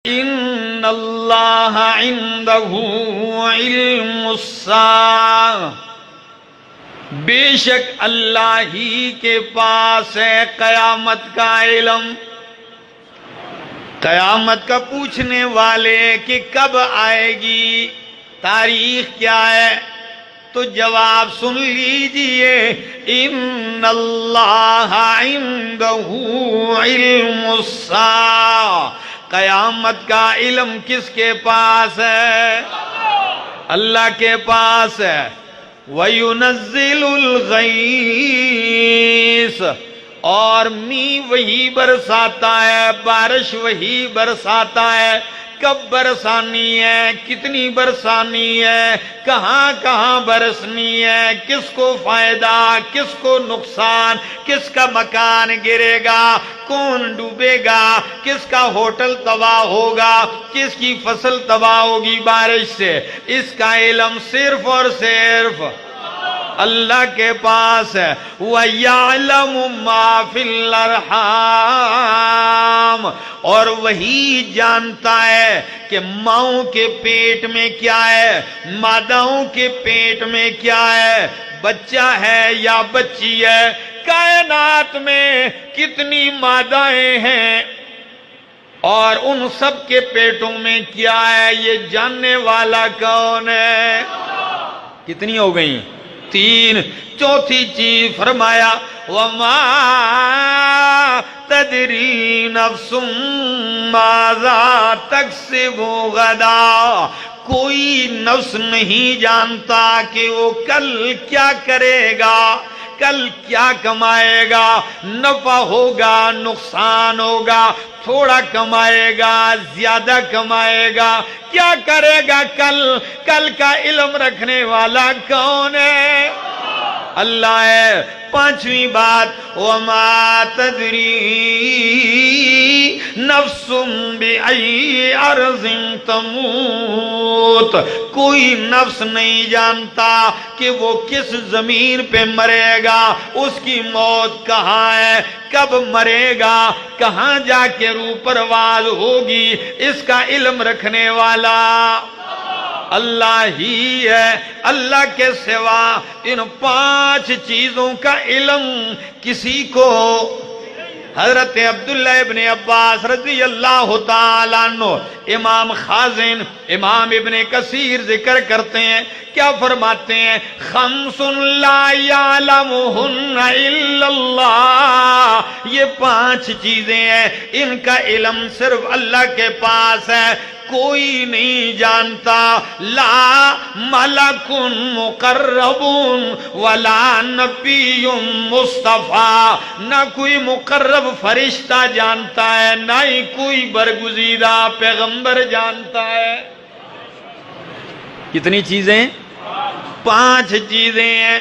ان اللہ عنده علم الساعہ، بے شک اللہ ہی کے پاس ہے قیامت کا علم۔ قیامت کا پوچھنے والے کہ کب آئے گی، تاریخ کیا ہے، تو جواب سن لیجئے، ان اللہ عنده علم الساعہ، قیامت کا علم کس کے پاس ہے؟ اللہ کے پاس ہے۔ وَيُنَزِّلُ الْغَيْثَ، اور می وہی برساتا ہے، بارش وہی برساتا ہے۔ کب برسانی ہے، کتنی برسانی ہے، کہاں کہاں برسنی ہے، کس کو فائدہ، کس کو نقصان، کس کا مکان گرے گا، کون ڈوبے گا، کس کا ہوٹل تباہ ہوگا، کس کی فصل تباہ ہوگی بارش سے، اس کا علم صرف اور صرف اللہ کے پاس ہے۔ وَيَعْلَمُ مَا فِي الْأَرْحَامِ، اور وہی جانتا ہے کہ ماؤں کے پیٹ میں کیا ہے، ماداؤں کے پیٹ میں کیا ہے، بچہ ہے یا بچی ہے، کائنات میں کتنی مادائیں ہیں اور ان سب کے پیٹوں میں کیا ہے، یہ جاننے والا کون ہے؟ کتنی ہو گئیں؟ 3۔ چوتھی چیز فرمایا، وَمَا تَدْرِي نَفْسٌ مَاذَا تَكْسِبُ غَدًا، کوئی نفس نہیں جانتا کہ وہ کل کیا کرے گا، کل کیا کمائے گا، نفع ہوگا، نقصان ہوگا، تھوڑا کمائے گا، زیادہ کمائے گا، کیا کرے گا کل؟ کل کا علم رکھنے والا کون ہے؟ اللہ ہے۔ 5ویں بات، وَمَا تَدْرِي نَفْسٌ بِأَيِّ أَرْضٍ تَمُوتُ، کوئی نفس نہیں جانتا کہ وہ کس زمین پہ مرے گا، اس کی موت کہاں ہے، کب مرے گا، کہاں جا کے روح پرواز ہوگی، اس کا علم رکھنے والا اللہ ہی ہے۔ اللہ کے سوا ان 5 چیزوں کا علم کسی کو، حضرت عبداللہ ابن عباس رضی اللہ تعالیٰ عنہ، امام خازن، امام ابن کثیر ذکر کرتے ہیں، کیا فرماتے ہیں؟ 5 لا يعلمهن الا اللہ، یہ 5 چیزیں ہیں، ان کا علم صرف اللہ کے پاس ہے، کوئی نہیں جانتا۔ لا ملک مقرب ولا نبی مصطفیٰ، نہ کوئی مقرب فرشتہ جانتا ہے، نہ ہی کوئی برگزیدہ پیغمبر جانتا ہے۔ کتنی چیزیں؟ 5 چیزیں ہیں۔